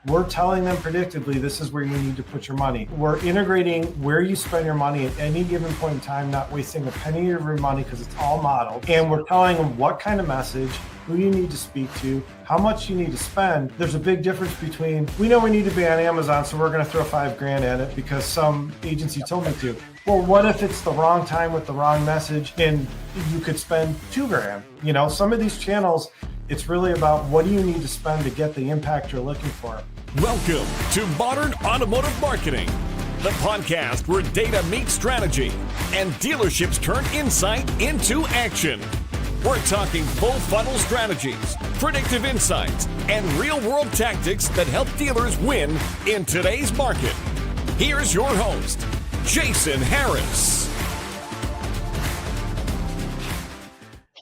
We're telling them predictably, this is where you need to put your money. We're integrating where you spend your money at any given point in time, not wasting a penny of your money because it's all modeled. And we're telling them what kind of message, who you need to speak to, how much you need to spend. There's a big difference between, we know we need to be on Amazon, so we're going to throw $5,000 at it because some agency told me to. Well, what if it's the wrong time with the wrong message and you could spend $2,000? You know, some of these channels, it's really about what do you need to spend to get the impact you're looking for. Welcome to Modern Automotive Marketing, the podcast where data meets strategy and dealerships turn insight into action. We're talking full funnel strategies, predictive insights, and real world tactics that help dealers win in today's market. Here's your host, Jason Harris.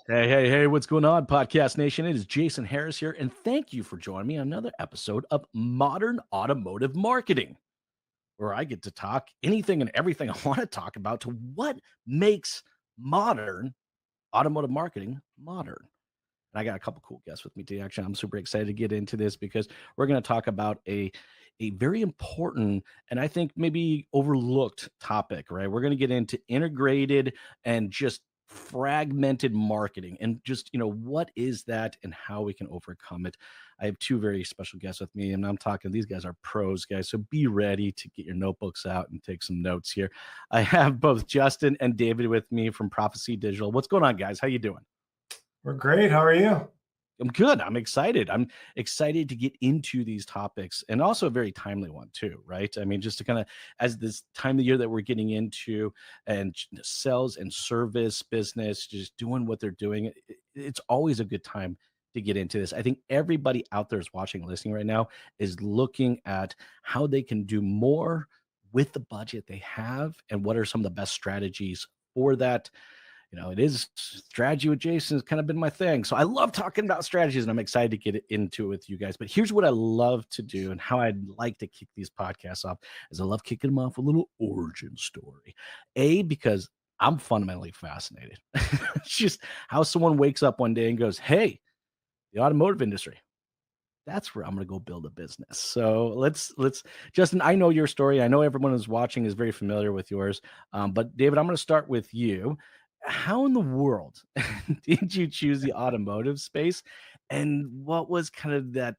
Hey, what's going on, Podcast Nation? It is Jason Harris here, and thank you for joining me on another episode of Modern Automotive Marketing, where I get to talk anything and everything I want to talk about to what makes modern automotive marketing modern. And I got a couple cool guests with me today. Actually, I'm super excited to get into this because we're going to talk about a very important and I think maybe overlooked topic, right? We're going to get into integrated and just fragmented marketing and just, what is that and how we can overcome it. I have two very special guests with me, and I'm talking, these guys are pros, guys. So be ready to get your notebooks out and take some notes here. I have both Justin and David with me from Proficy Digital. What's going on, guys? How you doing? We're great. How are you? I'm good. I'm excited. I'm excited to get into these topics, and also a very timely one too, right? I mean, just to kind of, as this time of year that we're getting into, and sales and service business, just doing what they're doing, it's always a good time to get into this. I think everybody out there is watching, listening right now is looking at how they can do more with the budget they have, and what are some of the best strategies for that. It is strategy with Jason has kind of been my thing. So I love talking about strategies, and I'm excited to get into it with you guys. But here's what I love to do, and how I'd like to kick these podcasts off is I love kicking them off with a little origin story. Because I'm fundamentally fascinated. It's just how someone wakes up one day and goes, hey, the automotive industry, that's where I'm going to go build a business. So let's Justin, I know your story. I know everyone who's watching is very familiar with yours. But David, I'm going to start with you. How in the world did you choose the automotive space, and what was kind of that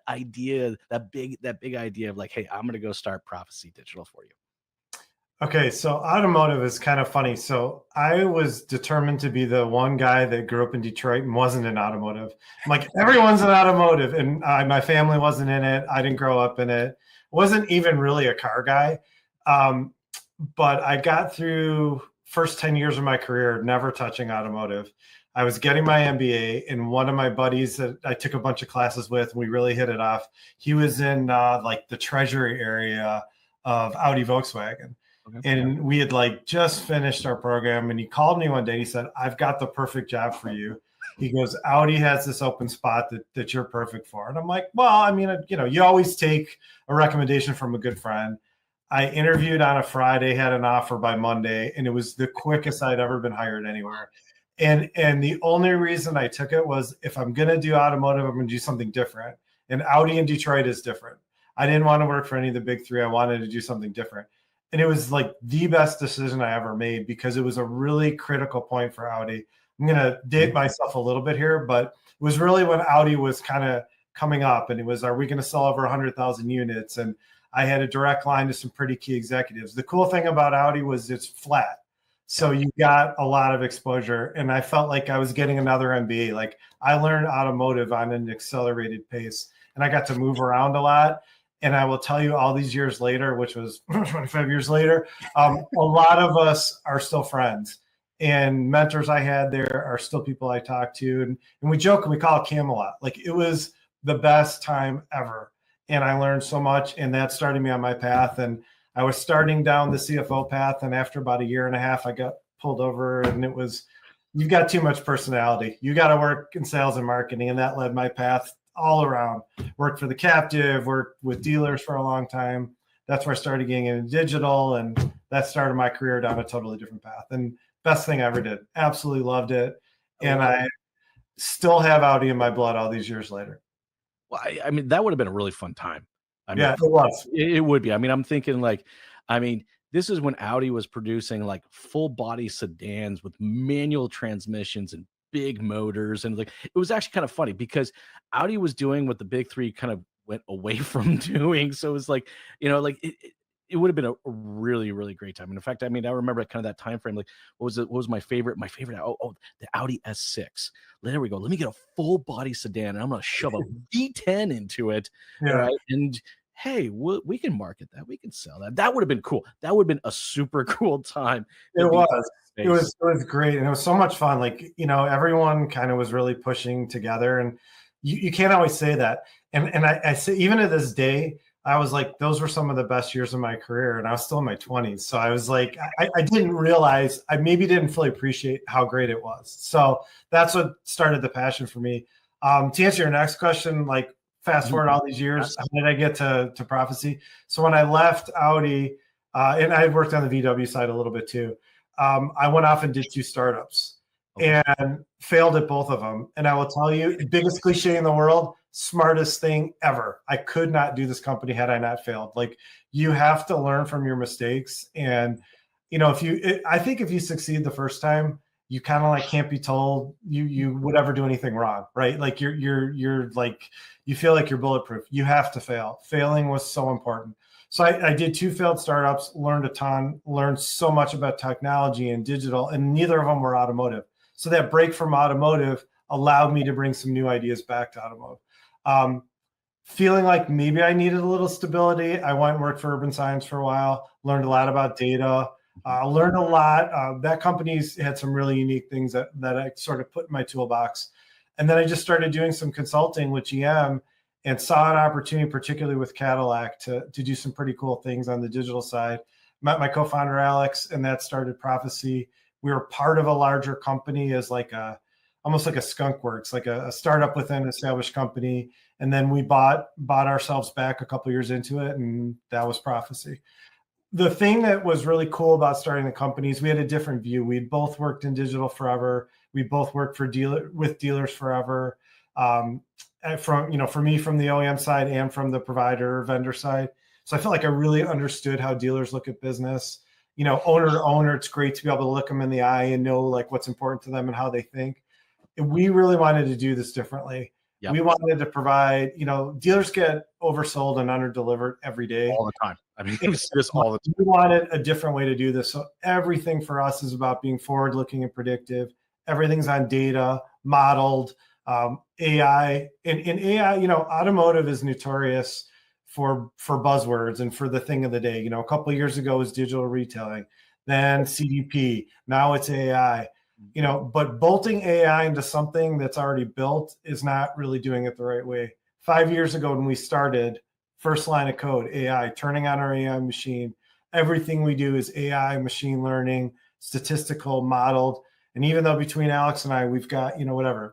idea, that big idea of like, hey, I'm going to go start Proficy Digital for you? Okay, so automotive is kind of funny. So I was determined to be the one guy that grew up in Detroit and wasn't in automotive. Like, everyone's in automotive, and my family wasn't in it. I didn't grow up in it. Wasn't even really a car guy. But I got through first 10 years of my career never touching automotive. I was getting my MBA, and one of my buddies that I took a bunch of classes with, we really hit it off. He was in like the treasury area of Audi Volkswagen. Okay. And we had just finished our program, and he called me one day. He said, I've got the perfect job for you. He goes, Audi has this open spot that you're perfect for. And I'm like, well, I mean, you always take a recommendation from a good friend. I interviewed on a Friday, had an offer by Monday, and it was the quickest I'd ever been hired anywhere. And the only reason I took it was, if I'm going to do automotive, I'm going to do something different. And Audi in Detroit is different. I didn't want to work for any of the big three. I wanted to do something different. And it was like the best decision I ever made, because it was a really critical point for Audi. I'm going to date myself a little bit here, but it was really when Audi was kind of coming up, and it was, are we going to sell over 100,000 units? And I had a direct line to some pretty key executives. The cool thing about Audi was it's flat. So you got a lot of exposure, and I felt like I was getting another MBA. Like, I learned automotive on an accelerated pace, and I got to move around a lot. And I will tell you, all these years later, which was 25 years later, a lot of us are still friends, and mentors I had there are still people I talk to. And we joke and we call it Camelot. Like, it was the best time ever. And I learned so much, and that started me on my path. And I was starting down the CFO path, and after about a year and a half, I got pulled over, and it was, you've got too much personality. You got to work in sales and marketing, and that led my path all around. Worked for the captive, worked with dealers for a long time. That's where I started getting into digital, and that started my career down a totally different path. And best thing I ever did. Absolutely loved it. And I still have Audi in my blood all these years later. Well, I mean, that would have been a really fun time. I mean, Yeah, it was. it would be. I mean, I'm thinking like, I mean, this is when Audi was producing like full body sedans with manual transmissions and big motors. And like, it was actually kind of funny because Audi was doing what the big three kind of went away from doing. So it was like, like it would have been a really, really great time. And in fact, I mean, I remember kind of that time frame. Like, what was it? What was my favorite? My favorite? The Audi S6. There we go. Let me get a full body sedan, and I'm going to shove a V10 into it. Yeah. Right. And hey, we can market that. We can sell that. That would have been cool. That would have been a super cool time. It was. It was great. And it was so much fun. Like, everyone kind of was really pushing together, and you can't always say that. And I say, even to this day, I was like, those were some of the best years of my career, and I was still in my 20s. So I was like, I didn't realize, I maybe didn't fully appreciate how great it was. So that's what started the passion for me. To answer your next question, like fast forward all these years, how did I get to Proficy? So when I left Audi, and I had worked on the VW side a little bit too, I went off and did 2 startups and failed at both of them. And I will tell you, biggest cliche in the world, smartest thing ever. I could not do this company had I not failed. Like, you have to learn from your mistakes. And, I think if you succeed the first time, you kind of like can't be told you would ever do anything wrong, right? Like you're like, you feel like you're bulletproof. You have to fail. Failing was so important. So I did 2 failed startups, learned a ton, learned so much about technology and digital, and neither of them were automotive. So that break from automotive allowed me to bring some new ideas back to automotive. Feeling like maybe I needed a little stability, I went and worked for Urban Science for a while, learned a lot about data, learned a lot. That company's had some really unique things that I sort of put in my toolbox. And then I just started doing some consulting with GM and saw an opportunity, particularly with Cadillac, to do some pretty cool things on the digital side. Met my co-founder, Alex, and that started Proficy. We were part of a larger company as like almost like a skunk works, like a startup within an established company. And then we bought ourselves back a couple years into it, and that was Proficy. The thing that was really cool about starting the companies, we had a different view. We'd both worked in digital forever. We both worked with dealers forever. For me, from the OEM side and from the provider vendor side. So I felt like I really understood how dealers look at business. Owner to owner, it's great to be able to look them in the eye and know like what's important to them and how they think. And we really wanted to do this differently. Yep. We wanted to provide, dealers get oversold and underdelivered every day. All the time. I mean, it's just all the time. We wanted a different way to do this. So everything for us is about being forward-looking and predictive. Everything's on data, modeled, AI. And AI, automotive is notorious for buzzwords and for the thing of the day. A couple of years ago was digital retailing, then CDP, now it's AI. But bolting AI into something that's already built is not really doing it the right way. 5 years ago when we started, first line of code, AI, turning on our AI machine. Everything we do is AI, machine learning, statistical, modeled. And even though between Alex and I, we've got,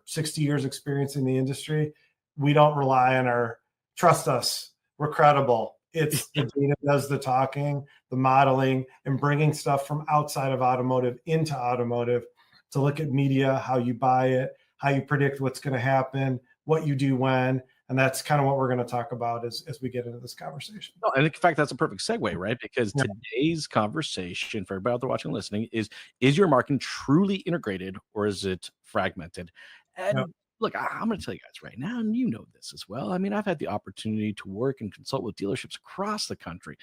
60 years experience in the industry, we don't rely on trust us, we're credible. It's the data does the talking, the modeling, and bringing stuff from outside of automotive into automotive to look at media, how you buy it, how you predict what's going to happen, what you do when. And that's kind of what we're going to talk about as we get into this conversation. No, and in fact, that's a perfect segue, right? Because today's conversation for everybody out there watching and listening is your marketing truly integrated or is it fragmented? And look, I'm going to tell you guys right now, and you know this as well. I mean, I've had the opportunity to work and consult with dealerships across the country.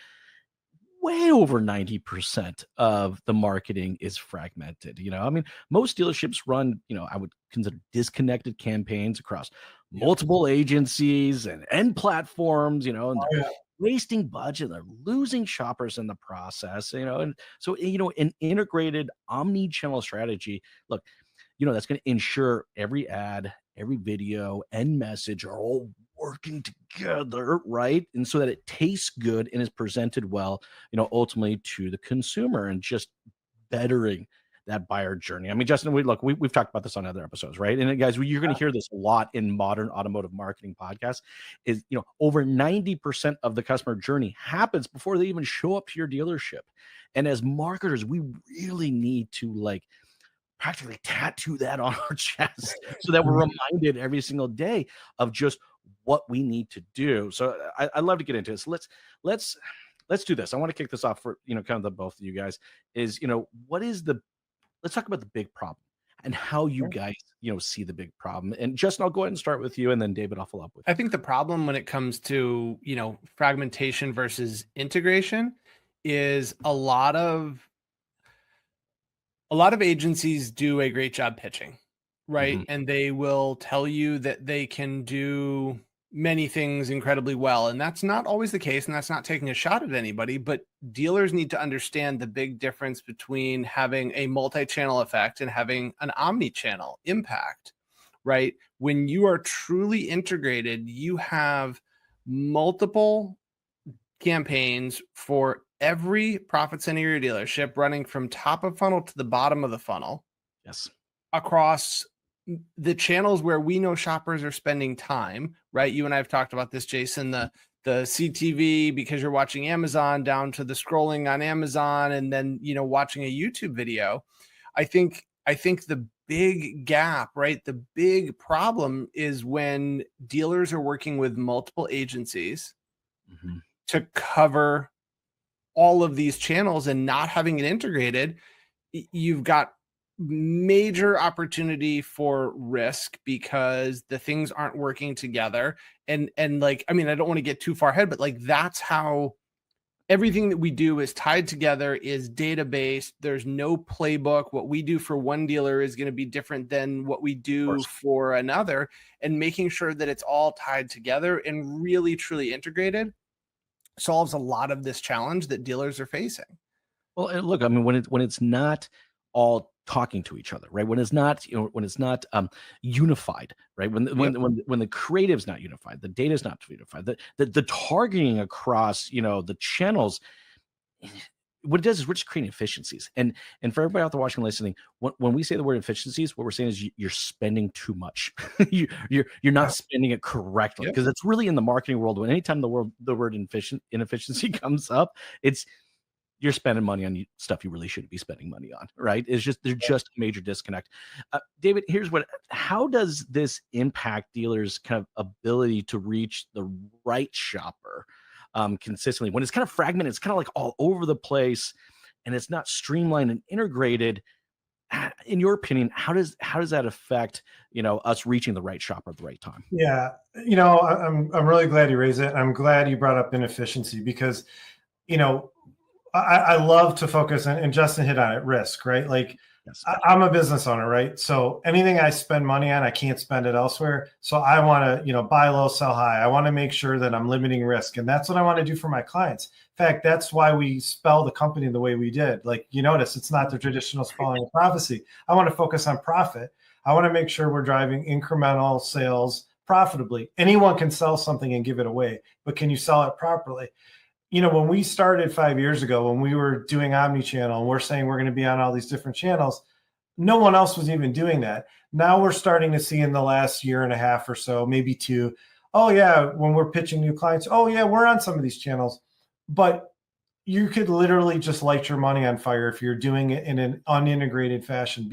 Way over 90% of the marketing is fragmented. I mean, most dealerships run, I would consider disconnected campaigns across multiple agencies and platforms, and they're wasting budget, they're losing shoppers in the process, and so, an integrated omni-channel strategy, look, that's going to ensure every ad, every video and message are all working together, right? And so that it tastes good and is presented well, ultimately to the consumer and just bettering that buyer journey. I mean, Justin, we've talked about this on other episodes, right? And guys, you're going to hear this a lot in Modern Automotive Marketing Podcast is, over 90% of the customer journey happens before they even show up to your dealership. And as marketers, we really need to practically tattoo that on our chest so that we're reminded every single day of just what we need to do. So I'd love to get into this. Let's do this. I want to kick this off for, kind of the both of you guys is, let's talk about the big problem and how you guys, see the big problem. And Justin, I'll go ahead and start with you, and then David, I'll follow up with you. I think the problem when it comes to, fragmentation versus integration is a lot of agencies do a great job pitching, right? Mm-hmm. And they will tell you that they can do many things incredibly well. And that's not always the case. And that's not taking a shot at anybody, but dealers need to understand the big difference between having a multi-channel effect and having an omni-channel impact, right? When you are truly integrated, you have multiple campaigns for every profit center of your dealership running from top of funnel to the bottom of the funnel. Yes. Across the channels where we know shoppers are spending time, right? You and I have talked about this, Jason, the CTV because you're watching Amazon down to the scrolling on Amazon and then, watching a YouTube video. I think the big gap, right? The big problem is when dealers are working with multiple agencies to cover all of these channels and not having it integrated. You've got major opportunity for risk because the things aren't working together. And I don't want to get too far ahead, but that's how everything that we do is tied together, is data-based. There's no playbook. What we do for one dealer is going to be different than what we do for another, and making sure that it's all tied together and really truly integrated solves a lot of this challenge that dealers are facing. Well, and look, when it's not all talking to each other, right? When it's not, unified, right? When the creative's not unified, the data's not unified, the targeting across, the channels, what it does is we're just creating efficiencies. And for everybody out there watching and listening, when we say the word efficiencies, what we're saying is you're spending too much. you're not spending it correctly, because it's really in the marketing world. When anytime the word inefficiency comes up, you're spending money on stuff you really shouldn't be spending money on, right? There's just a major disconnect. David, how does this impact dealers' kind of ability to reach the right shopper consistently when it's kind of fragmented? It's kind of like all over the place, and it's not streamlined and integrated. In your opinion, how does that affect us reaching the right shopper at the right time? Yeah, I'm really glad you raised it. I'm glad you brought up inefficiency because I love to focus on, and Justin hit on it, risk, right? Yes. I'm a business owner, right? So anything I spend money on, I can't spend it elsewhere. So I want to, buy low, sell high. I want to make sure that I'm limiting risk. And that's what I want to do for my clients. In fact, that's why we spell the company the way we did. You notice, it's not the traditional spelling of Proficy. I want to focus on profit. I want to make sure we're driving incremental sales profitably. Anyone can sell something and give it away, but can you sell it properly? When we started 5 years ago, when we were doing omni-channel and we're saying we're going to be on all these different channels, no one else was even doing that. Now we're starting to see in the last year and a half or so, maybe two, oh yeah, when we're pitching new clients, oh yeah, we're on some of these channels. But you could literally just light your money on fire if you're doing it in an unintegrated fashion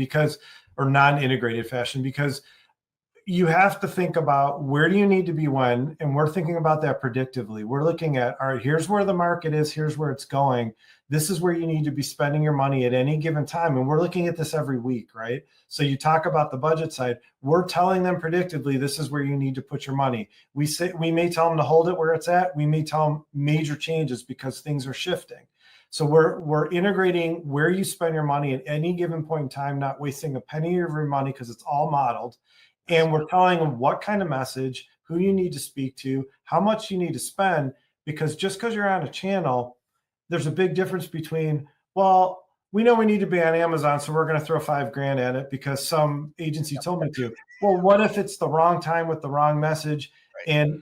or non-integrated fashion, because you have to think about where do you need to be when, and we're thinking about that predictively. We're looking at, all right, here's where the market is, here's where it's going. This is where you need to be spending your money at any given time. And we're looking at this every week, right? So you talk about the budget side. We're telling them predictively, this is where you need to put your money. We may tell them to hold it where it's at. We may tell them major changes because things are shifting. So we're integrating where you spend your money at any given point in time, not wasting a penny of your money because it's all modeled. And we're telling them what kind of message, who you need to speak to, how much you need to spend, because just because you're on a channel, there's a big difference between, well, we know we need to be on Amazon, so we're going to throw $5,000 at it because some agency told me to. Well, what if it's the wrong time with the wrong message, and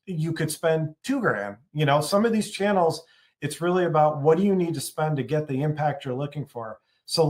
you could spend $2,000? Some of these channels, it's really about what do you need to spend to get the impact you're looking for. So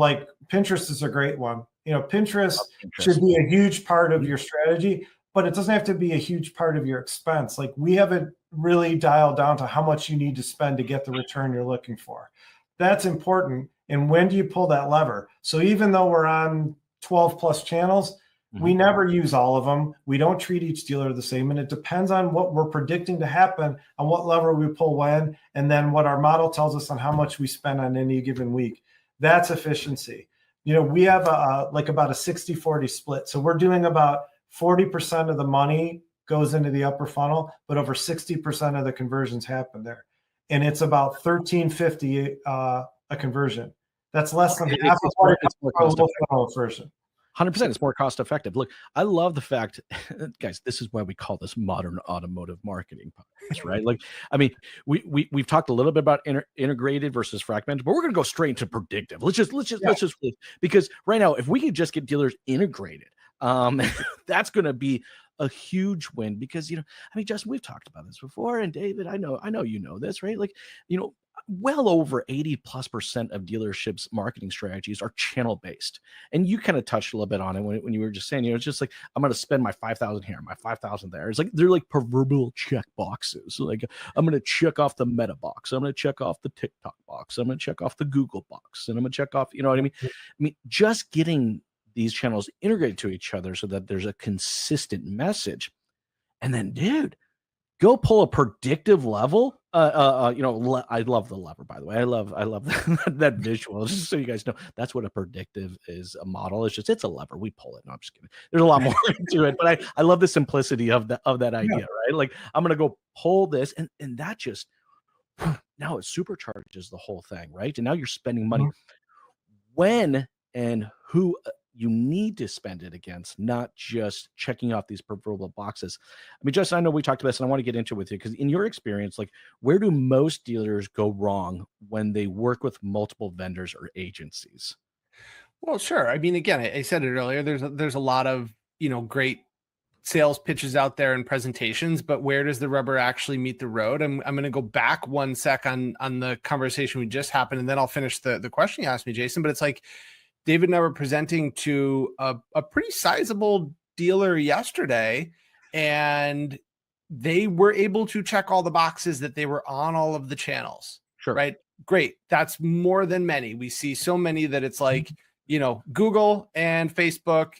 Pinterest is a great one. Pinterest should be a huge part of your strategy, but it doesn't have to be a huge part of your expense. We haven't really dialed down to how much you need to spend to get the return you're looking for. That's important. And when do you pull that lever? So even though we're on 12 plus channels, We never use all of them. We don't treat each dealer the same. And it depends on what we're predicting to happen, on what lever we pull when, and then what our model tells us on how much we spend on any given week. That's efficiency. We have about a 60-40 split. So we're doing about 40% of the money goes into the upper funnel, but over 60% of the conversions happen there. And it's about $13.50 a conversion. That's less than half of what it's more cost effective. 100%. It's more cost effective. Look, I love the fact, guys, this is why we call this Modern Automotive Marketing Podcast, right? Like, I mean, we've talked a little bit about integrated versus fragmented, but we're going to go straight into predictive. Let's just because right now, if we can just get dealers integrated, that's going to be a huge win because, Justin, we've talked about this before, and David, I know you know this, right? Like, well over 80+% of dealerships' marketing strategies are channel based. And you kind of touched a little bit on it when you were just saying, it's just like, I'm going to spend my 5,000 here, my 5,000 there. It's like, they're like proverbial check boxes. Like, I'm going to check off the Meta box. I'm going to check off the TikTok box. I'm going to check off the Google box. And I'm going to check off, you know what I mean? I mean, just getting these channels integrated to each other so that there's a consistent message. And then, dude, go pull a predictive level. I love the lever, by the way. I love that visual. Just so you guys know, that's what a predictive is. A model. It's a lever. We pull it. No, I'm just kidding. There's a lot more to it, but I love the simplicity of that idea, right? Like, I'm gonna go pull this, and that just now it supercharges the whole thing, right? And now you're spending money when and who you need to spend it against, not just checking off these proverbial boxes. I mean, Justin, I know we talked about this, and I want to get into it with you because in your experience, like, where do most dealers go wrong when they work with multiple vendors or agencies? Well, sure. I mean, again, I said it earlier. There's a lot of great sales pitches out there and presentations, but where does the rubber actually meet the road? I'm going to go back one sec on the conversation we just happened, and then I'll finish the question you asked me, Jason. But it's like, David and I were presenting to a pretty sizable dealer yesterday, and they were able to check all the boxes that they were on all of the channels. Sure. Right. Great. That's more than many. We see so many that it's like, Google and Facebook.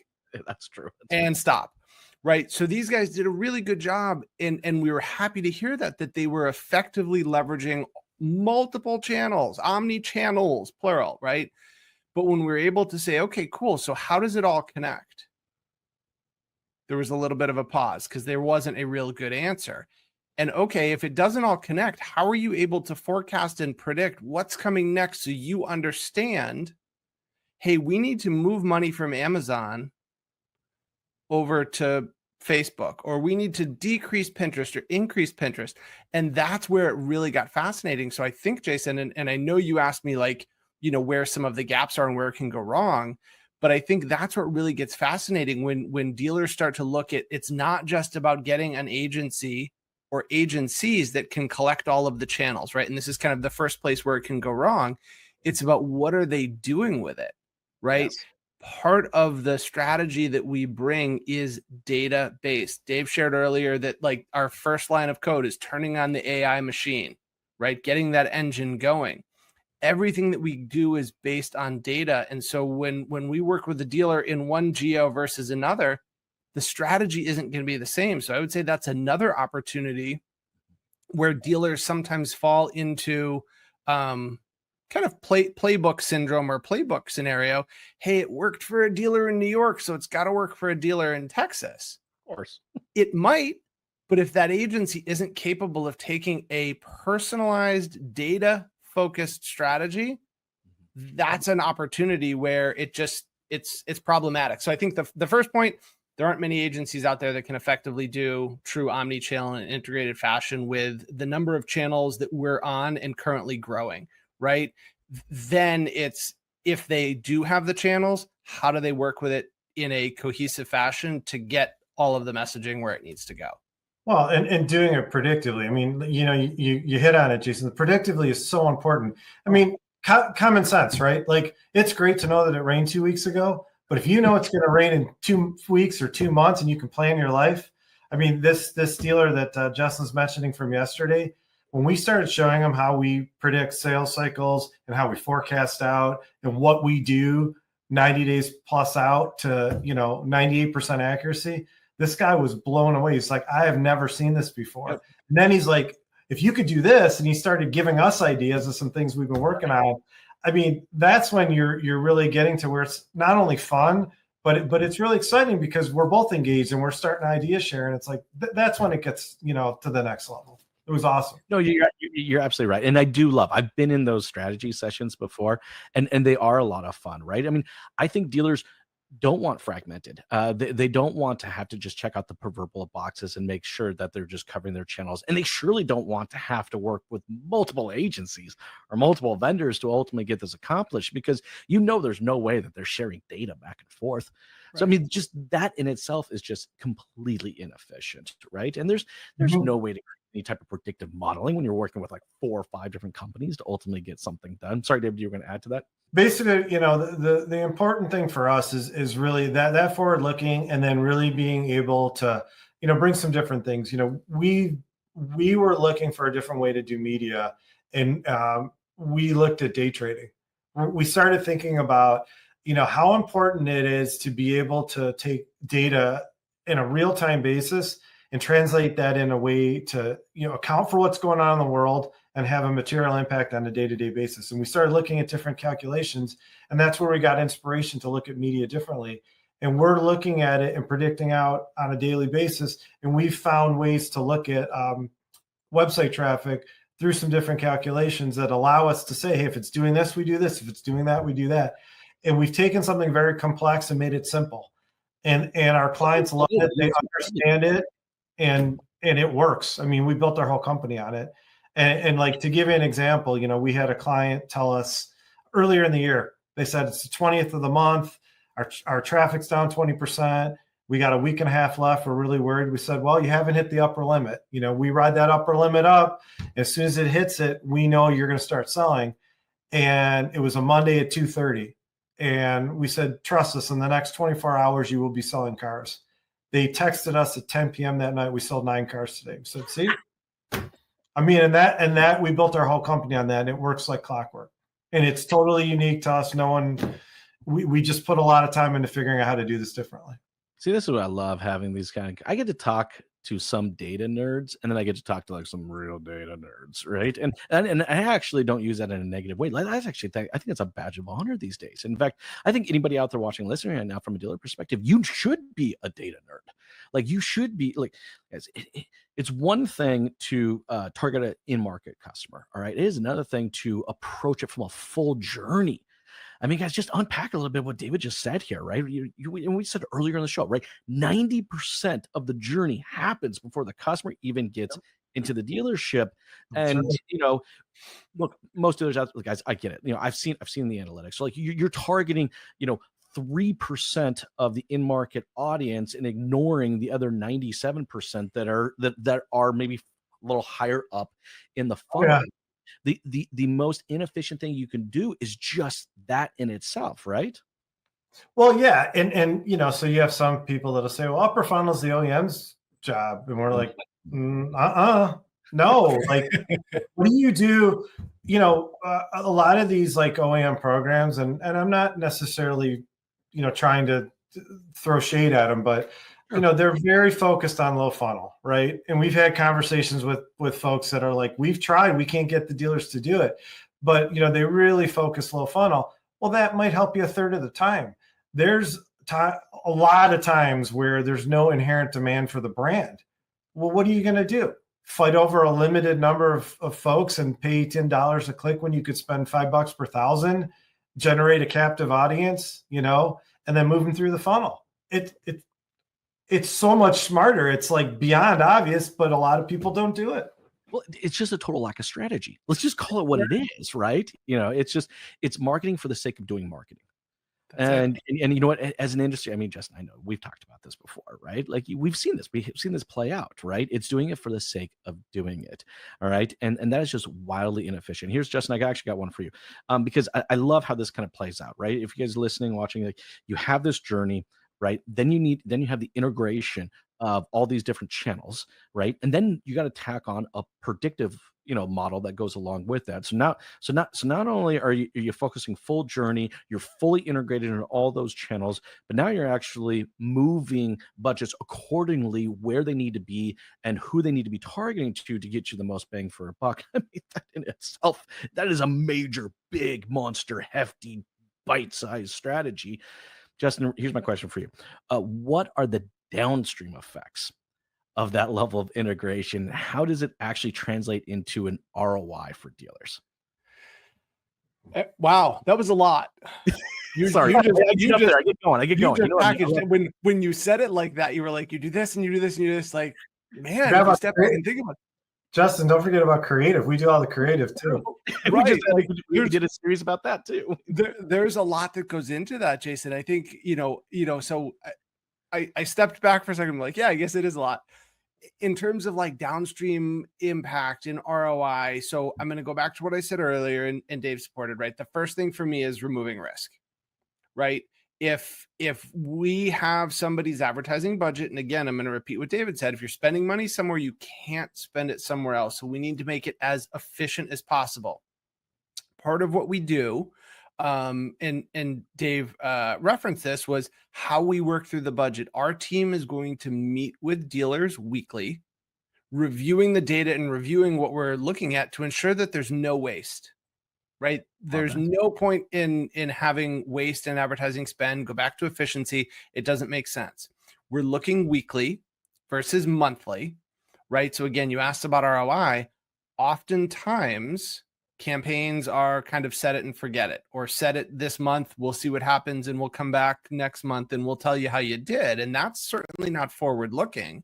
That's true. And stop. Right. So these guys did a really good job. And we were happy to hear that they were effectively leveraging multiple channels, omni-channels, plural, right? But when we were able to say, okay, cool. So how does it all connect? There was a little bit of a pause because there wasn't a real good answer. And okay, if it doesn't all connect, how are you able to forecast and predict what's coming next so you understand, hey, we need to move money from Amazon over to Facebook, or we need to decrease Pinterest or increase Pinterest. And that's where it really got fascinating. So I think, Jason, and I know you asked me like, where some of the gaps are and where it can go wrong. But I think that's what really gets fascinating when dealers start to look at, it's not just about getting an agency or agencies that can collect all of the channels, right? And this is kind of the first place where it can go wrong. It's about what are they doing with it, right? Yes. Part of the strategy that we bring is data-based. Dave shared earlier that like our first line of code is turning on the AI machine, right? Getting that engine going. Everything that we do is based on data. And so when we work with a dealer in one geo versus another, the strategy isn't going to be the same. So I would say that's another opportunity where dealers sometimes fall into kind of playbook syndrome or playbook scenario. Hey, it worked for a dealer in New York, so it's got to work for a dealer in Texas. Of course. It might, but if that agency isn't capable of taking a personalized data focused strategy, that's an opportunity where it's problematic. So I think the first point, there aren't many agencies out there that can effectively do true omni-channel and integrated fashion with the number of channels that we're on and currently growing, right? Then it's, if they do have the channels, how do they work with it in a cohesive fashion to get all of the messaging where it needs to go? Well, and doing it predictively. I mean, you hit on it, Jason. Predictively is so important. I mean, common sense, right? Like, it's great to know that it rained 2 weeks ago, but if you know it's going to rain in 2 weeks or 2 months and you can plan your life. I mean, this dealer that Justin's mentioning from yesterday, when we started showing them how we predict sales cycles and how we forecast out and what we do 90 days plus out to, 98% accuracy. This guy was blown away. He's like, I have never seen this before. Yep. And then he's like, if you could do this, and he started giving us ideas of some things we've been working on. I mean, that's when you're really getting to where it's not only fun, but it's really exciting because we're both engaged and we're starting idea sharing. It's like that's when it gets to the next level. It was awesome. No, you're absolutely right, and I've been in those strategy sessions before, and they are a lot of fun, right? I mean, I think dealers don't want fragmented. They don't want to have to just check out the proverbial boxes and make sure that they're just covering their channels. And they surely don't want to have to work with multiple agencies or multiple vendors to ultimately get this accomplished, because there's no way that they're sharing data back and forth. Right. So I mean, just that in itself is just completely inefficient, right? And there's no way to create any type of predictive modeling when you're working with like 4 or 5 different companies to ultimately get something done. Sorry, David, you were going to add to that? Basically, the important thing for us is really that forward looking, and then really being able to, bring some different things. We were looking for a different way to do media, and we looked at day trading. We started thinking about, how important it is to be able to take data in a real-time basis and translate that in a way to, account for what's going on in the world and have a material impact on a day-to-day basis. And we started looking at different calculations, and that's where we got inspiration to look at media differently. And we're looking at it and predicting out on a daily basis. And we've found ways to look at website traffic through some different calculations that allow us to say, hey, if it's doing this, we do this. If it's doing that, we do that. And we've taken something very complex and made it simple. And our clients love it. They understand it. And it works. I mean, we built our whole company on it. And like, to give you an example, we had a client tell us earlier in the year, they said it's the 20th of the month. Our traffic's down 20%. We got a week and a half left. We're really worried. We said, well, you haven't hit the upper limit. We ride that upper limit up. As soon as it hits it, we know you're going to start selling. And it was a Monday at 2:30. And we said, trust us, in the next 24 hours, you will be selling cars. They texted us at 10 p.m. that night. We sold 9 cars today. We said, see? I mean, and that we built our whole company on that, and it works like clockwork. And it's totally unique to us. We just put a lot of time into figuring out how to do this differently. See, this is what I love, having these I get to talk to some data nerds, and then I get to talk to like some real data nerds, right? And I actually don't use that in a negative way. I think it's a badge of honor these days. In fact, I think anybody out there watching, listening right now, from a dealer perspective, you should be a data nerd. Like, you should be like, it's one thing to target an in-market customer. All right. It is another thing to approach it from a full journey. I mean, guys, just unpack a little bit what David just said here, right? And we said earlier in the show, right? 90% of the journey happens before the customer even gets into the dealership. And, look, most dealers out there, guys, I get it. I've seen the analytics. So like, you're targeting, 3% of the in-market audience and ignoring the other 97% that are maybe a little higher up in the funnel. Yeah. The most inefficient thing you can do is just that in itself, right? Well, yeah. And so you have some people that'll say, well, upper funnel is the OEM's job. And we're like, no, like, what do you do? A lot of these like OEM programs, and I'm not necessarily, trying to throw shade at them, but they're very focused on low funnel, right? And we've had conversations with folks that are like, we've tried, we can't get the dealers to do it, but they really focus low funnel. Well, that might help you a third of the time. There's a lot of times where there's no inherent demand for the brand. Well, what are you going to do? Fight over a limited number of folks and pay $10 a click when you could spend $5 per thousand, generate a captive audience, and then move them through the funnel. It's so much smarter. It's like beyond obvious, but a lot of people don't do it. Well, it's just a total lack of strategy. Let's just call it what it is, right? It's marketing for the sake of doing marketing. And you know what, as an industry, I mean, Justin, I know we've talked about this before, right? Like, we've seen this play out, right? It's doing it for the sake of doing it. All right. And that is just wildly inefficient. Here's, Justin, I actually got one for you, because I love how this kind of plays out, right? If you guys are listening, watching, like, you have this journey, right? Then you have the integration of all these different channels, right? And then you got to tack on a predictive, model that goes along with that. So not only are you focusing full journey, you're fully integrated in all those channels, but now you're actually moving budgets accordingly where they need to be and who they need to be targeting to get you the most bang for a buck. I mean, that in itself, that is a major, big, monster, hefty, bite-sized strategy. Justin, here's my question for you. What are the downstream effects of that level of integration? How does it actually translate into an ROI for dealers? Wow, that was a lot. Sorry, I get going. When you said it like that, you were like, you do this and you do this and you do this. Like, man, you step back and think about it. Justin, don't forget about creative. We do all the creative too. Right. We did a series about that too. There's a lot that goes into that, Jason. I think, so I stepped back for a second. I'm like, yeah, I guess it is a lot. In terms of like downstream impact and ROI. So I'm going to go back to what I said earlier and Dave supported, right? The first thing for me is removing risk, right? If we have somebody's advertising budget, and again, I'm going to repeat what David said, if you're spending money somewhere, you can't spend it somewhere else. So we need to make it as efficient as possible. Part of what we do, and Dave referenced this, was how we work through the budget. Our team is going to meet with dealers weekly, reviewing the data and reviewing what we're looking at to ensure that there's no waste, right? There's no point in having waste in advertising spend. Go back to efficiency. It doesn't make sense. We're looking weekly versus monthly, right? So again, you asked about ROI. Oftentimes, campaigns are kind of set it and forget it, or set it this month. We'll see what happens and we'll come back next month and we'll tell you how you did. And that's certainly not forward looking.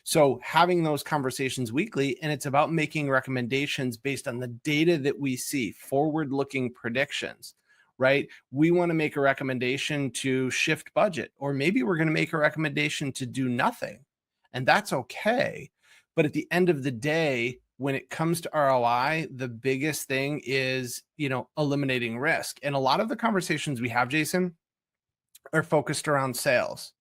So having those conversations weekly, and it's about making recommendations based on the data that we see, forward looking predictions, right? We want to make a recommendation to shift budget, or maybe we're going to make a recommendation to do nothing, and that's okay. But at the end of the day, when it comes to ROI, the biggest thing is, eliminating risk. And a lot of the conversations we have, Jason, are focused around sales,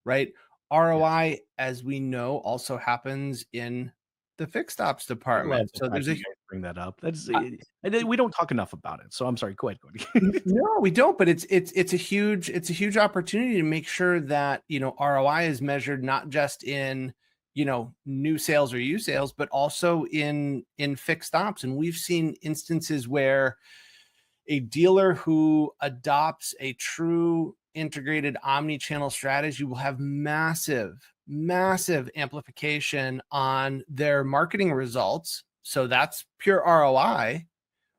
right? ROI, as we know, also happens in the fixed ops department. So there's bring that up. That's we don't talk enough about it. So I'm sorry. Go ahead. No, we don't. But it's a huge opportunity to make sure that ROI is measured not just in new sales or used sales, but also in fixed ops. And we've seen instances where a dealer who adopts a true integrated omni-channel strategy will have massive amplification on their marketing results. So that's pure ROI.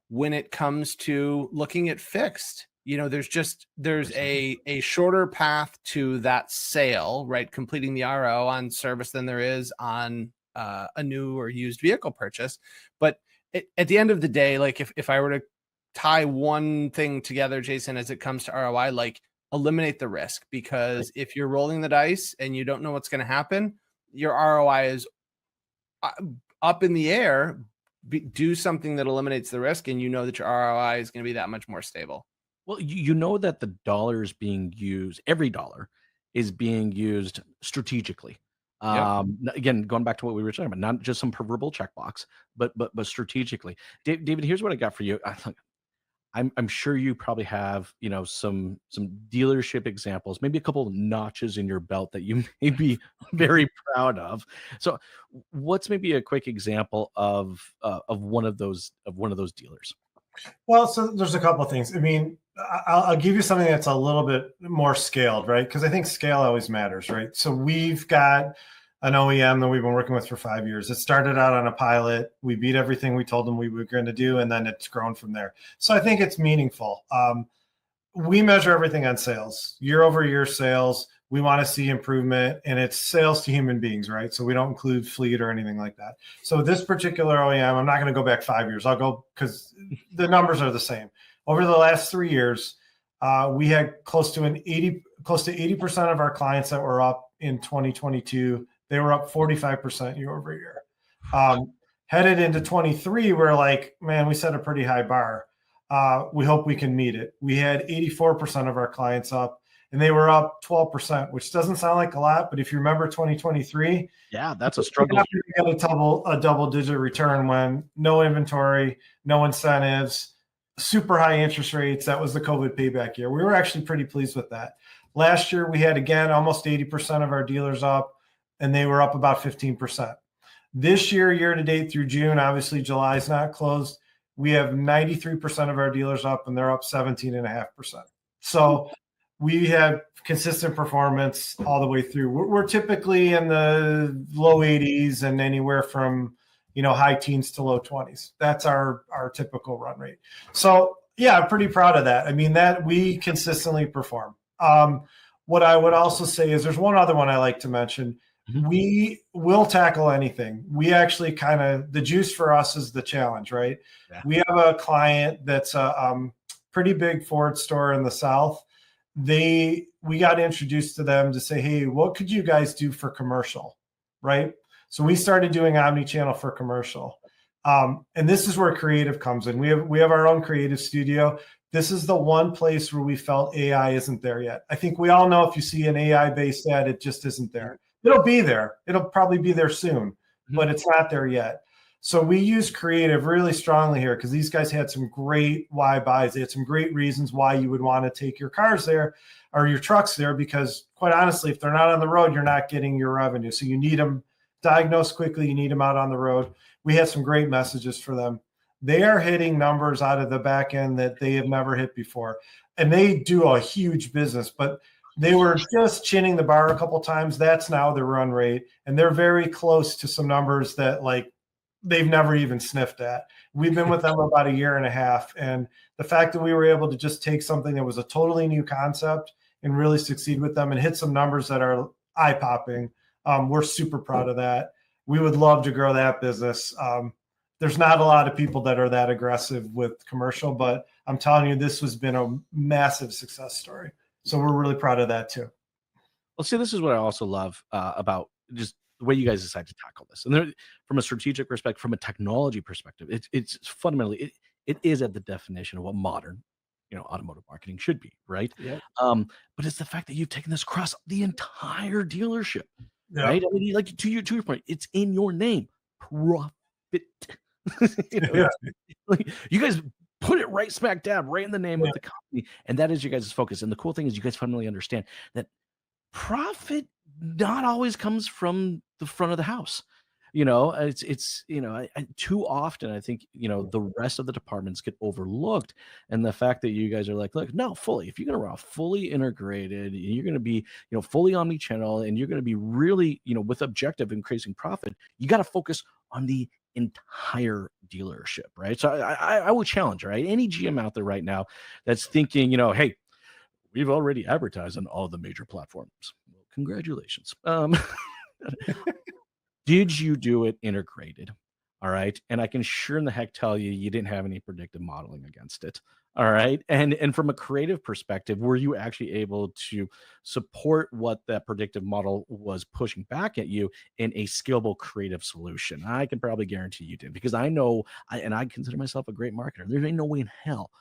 When it comes to looking at fixed, there's a shorter path to that sale, right? Completing the RO on service than there is on a new or used vehicle purchase. But at the end of the day, like if I were to tie one thing together, Jason, as it comes to ROI, like eliminate the risk, because if you're rolling the dice and you don't know what's going to happen, your ROI is up in the air. Do something that eliminates the risk, and that your ROI is going to be that much more stable. Well, that the dollars being used, every dollar is being used strategically. Yep. Again, going back to what we were talking about, not just some proverbial checkbox, but strategically. David, here's what I got for you. I'm sure you probably have, some dealership examples, maybe a couple of notches in your belt that you may be very proud of. So what's maybe a quick example of one of those dealers? Well, so there's a couple of things. I mean, I'll give you something that's a little bit more scaled, right? Because I think scale always matters, right? So we've got an OEM that we've been working with for 5 years. It started out on a pilot. We beat everything we told them we were going to do, and then it's grown from there. So I think it's meaningful. We measure everything on sales, year over year sales. We want to see improvement, and it's sales to human beings, right? So we don't include fleet or anything like that. So this particular OEM, I'm not going to go back 5 years. I'll go because the numbers are the same. Over the last 3 years, we had close to 80% of our clients that were up in 2022. They were up 45% year over year. Headed into 23, we're like, man, we set a pretty high bar. We hope we can meet it. We had 84% of our clients up. and they were up 12%, which doesn't sound like a lot, but if you remember 2023, yeah, that's a struggle. You got a double-digit return when no inventory, no incentives, super high interest rates. That was the COVID payback year. We were actually pretty pleased with that. Last year, we had, again, almost 80% of our dealers up, and they were up about 15%. This year, year to date through June, obviously July is not closed, we have 93% of our dealers up, and they're up 17.5%. So we have consistent performance all the way through. We're typically in the low 80s and anywhere from, high teens to low 20s. That's our typical run rate. So yeah, I'm pretty proud of that. I mean, that we consistently perform. What I would also say is there's one other one I like to mention. We will tackle anything. We actually the juice for us is the challenge, right? Yeah. We have a client that's a pretty big Ford store in the South. We got introduced to them to say, hey, what could you guys do for commercial, right? So we started doing omni-channel for commercial. And this is where creative comes in. We have our own creative studio. This is the one place where we felt AI isn't there yet. I think we all know if you see an AI-based ad, it just isn't there. It'll be there. It'll probably be there soon, but it's not there yet. So we use creative really strongly here because these guys had some great why buys. They had some great reasons why you would want to take your cars there or your trucks there, because quite honestly, if they're not on the road, you're not getting your revenue. So you need them diagnosed quickly. You need them out on the road. We had some great messages for them. They are hitting numbers out of the back end that they have never hit before. And they do a huge business, but they were just chinning the bar a couple times. That's now the run rate. And they're very close to some numbers that they've never even sniffed at. We've been with them about a year and a half. And the fact that we were able to just take something that was a totally new concept and really succeed with them and hit some numbers that are eye-popping, we're super proud of that. We would love to grow that business. There's not a lot of people that are that aggressive with commercial, but I'm telling you, this has been a massive success story. So we're really proud of that too. Well, see, this is what I also love about just the way you guys decide to tackle this. And there, from a strategic perspective, from a technology perspective, it's fundamentally, it is at the definition of what modern, automotive marketing should be, right? Yeah. But it's the fact that you've taken this across the entire dealership, right? I mean, like to your point, it's in your name, profit. Like, you guys put it right smack dab, right in the name of the company, and that is your guys' focus. And the cool thing is, you guys fundamentally understand that profit not always comes from the front of the house. It's too often I think the rest of the departments get overlooked, and the fact that you guys are like, look, no, fully, if you're going to run fully integrated, you're going to be fully omni-channel, and you're going to be really with objective increasing profit, you got to focus on the entire dealership, right? So I will challenge, right, any GM out there right now that's thinking, hey, we've already advertised on all the major platforms. Well, congratulations. Did you do it integrated? All right. And I can sure in the heck tell you didn't have any predictive modeling against it. All right. And from a creative perspective, were you actually able to support what that predictive model was pushing back at you in a scalable creative solution? I can probably guarantee you did, because I know, I consider myself a great marketer. There ain't no way in hell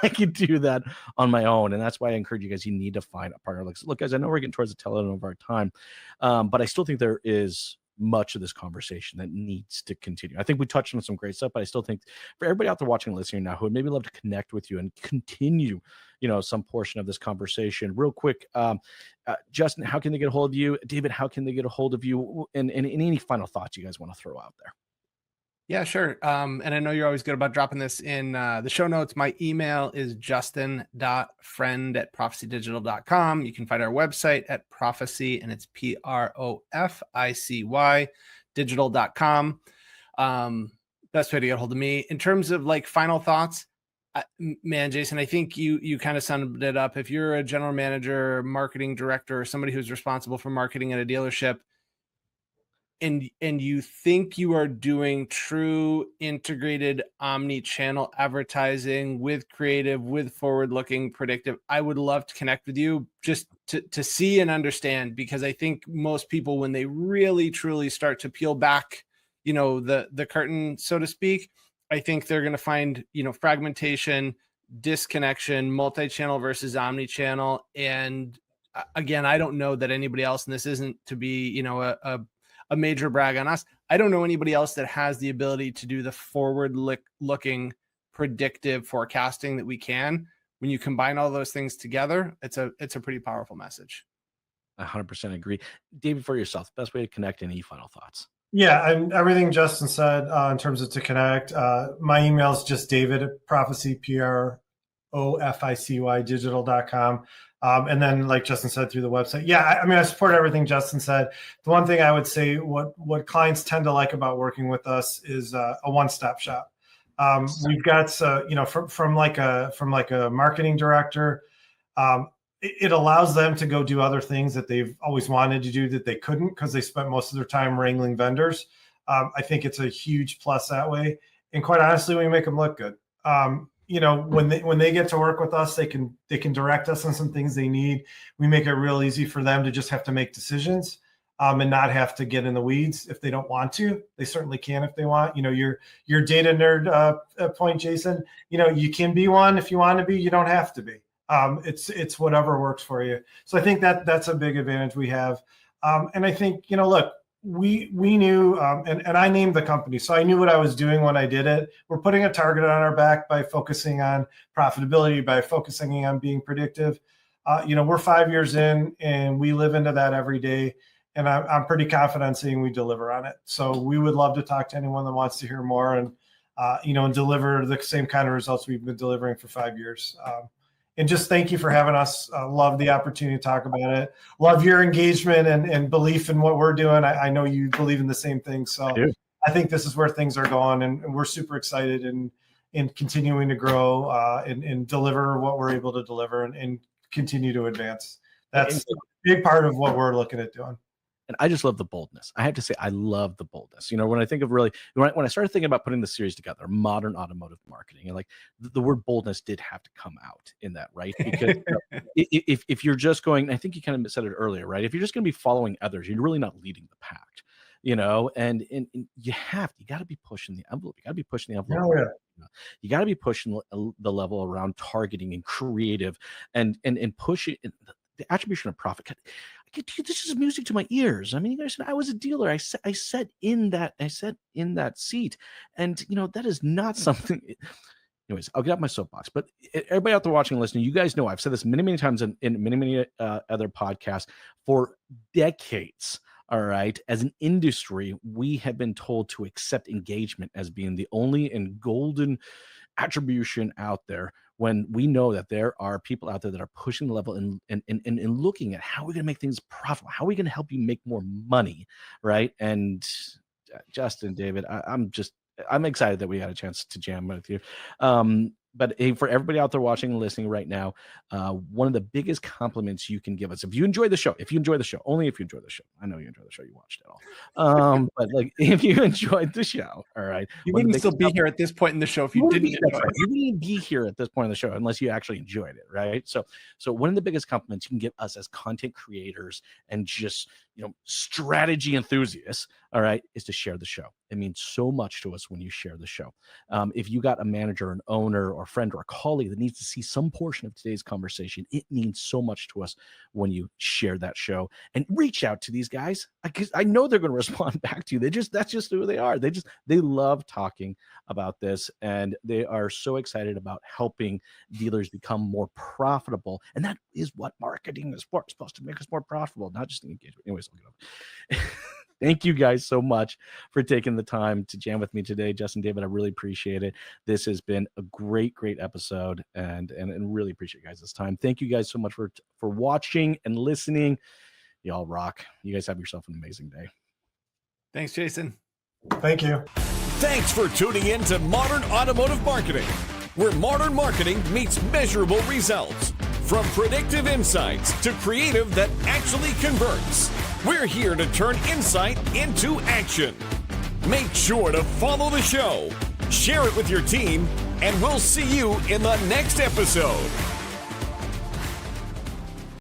I could do that on my own. And that's why I encourage you guys, you need to find a partner. Look, guys, I know we're getting towards the tail end of our time, but I still think there is much of this conversation that needs to continue. I think we touched on some great stuff, but I still think for everybody out there watching and listening now who would maybe love to connect with you and continue, some portion of this conversation real quick. Justin, how can they get a hold of you? David, how can they get a hold of you? And any final thoughts you guys want to throw out there? Yeah, sure. And I know you're always good about dropping this in the show notes. My email is justin.friend@proficydigital.com. You can find our website at Proficy, and it's PROFICY digital.com. Best way to get a hold of me. In terms of final thoughts, man, Jason, I think you kind of summed it up. If you're a general manager, marketing director, or somebody who's responsible for marketing at a dealership, and you think you are doing true integrated omni-channel advertising with creative, with forward-looking predictive, I would love to connect with you just to see and understand, because I think most people, when they really truly start to peel back, the curtain, so to speak, I think they're going to find, fragmentation, disconnection, multi-channel versus omni-channel, and again, I don't know that anybody else, and this isn't to be, you know, a major brag on us. I don't know anybody else that has the ability to do the forward looking predictive forecasting that we can. When you combine all those things together, it's a pretty powerful message. 100% agree. David, for yourself, best way to connect, any final thoughts? Yeah, and everything Justin said in terms of to connect. My email is just David at Proficy, Proficy digital.com. And then, like Justin said, through the website. Yeah, I mean, I support everything Justin said. The one thing I would say, what clients tend to like about working with us is a one-stop shop. We've got, you know, from like a marketing director, it allows them to go do other things that they've always wanted to do that they couldn't because they spent most of their time wrangling vendors. I think it's a huge plus that way. And quite honestly, we make them look good. You know, when they get to work with us, they can direct us on some things they need. We make it real easy for them to just have to make decisions and not have to get in the weeds if they don't want to. They certainly can if they want. You know, your data nerd point, Jason. You know, you can be one if you want to be. You don't have to be. It's whatever works for you. So I think that's a big advantage we have. And I think, you know, look, we knew, and I named the company, so I knew what I was doing when I did it. We're putting a target on our back by focusing on profitability, by focusing on being predictive. You know, we're 5 years in and we live into that every day. And I'm pretty confident saying we deliver on it. So we would love to talk to anyone that wants to hear more and, you know, and deliver the same kind of results we've been delivering for 5 years. And just thank you for having us. Love the opportunity to talk about it. Love your engagement and belief in what we're doing. I know you believe in the same thing. So I think this is where things are going, and we're super excited in continuing to grow and deliver what we're able to deliver and continue to advance. That's a big part of what we're looking at doing. And I just love the boldness. I have to say, I love the boldness. You know, when I think of really, when I started thinking about putting the series together, Modern Automotive Marketing, and like the word boldness did have to come out in that, right? Because you know, if you're just going, I think you kind of said it earlier, right? If you're just going to be following others, you're really not leading the pack, you know, and you got to be pushing the envelope. You got to be pushing the envelope. Oh, yeah. You got to be pushing the level around targeting and creative and pushing the attribution of profit. This is music to my ears. I mean, you guys said I was a dealer. I sat in that seat, and you know that is not something. Anyways, I'll get off my soapbox. But everybody out there watching and listening, you guys know I've said this many times in many other podcasts for decades. All right, as an industry, we have been told to accept engagement as being the only and golden attribution out there, when we know that there are people out there that are pushing the level and looking at how we're going to make things profitable, how are we going to help you make more money, right? And Justin, David, I'm excited that we had a chance to jam with you. But hey, for everybody out there watching and listening right now, one of the biggest compliments you can give us, if you enjoy the show, only if you enjoy the show. I know you enjoy the show, you watched it all. But like, if you enjoyed the show, all right. You wouldn't still be here at this point in the show if you didn't enjoy it. You wouldn't be here at this point in the show unless you actually enjoyed it, right? So one of the biggest compliments you can give us as content creators and just, you know, strategy enthusiasts, all right, is to share the show. It means so much to us when you share the show. If you got a manager, an owner, or friend, or a colleague that needs to see some portion of today's conversation, it means so much to us when you share that show and reach out to these guys. I know they're going to respond back to you. That's just who they are. They love talking about this, and they are so excited about helping dealers become more profitable. And that is what marketing is for. It's supposed to make us more profitable, not just engagement. Anyways, I'll get over. Thank you guys so much for taking the time to jam with me today. Justin, David, I really appreciate it. This has been a great episode, and really appreciate you guys this time. Thank you guys so much for watching and listening. Y'all rock. You guys have yourself an amazing day. Thanks, Jason. Thank you. Thanks for tuning in to Modern Automotive Marketing, where modern marketing meets measurable results. From predictive insights to creative that actually converts, we're here to turn insight into action. Make sure to follow the show, share it with your team, and we'll see you in the next episode.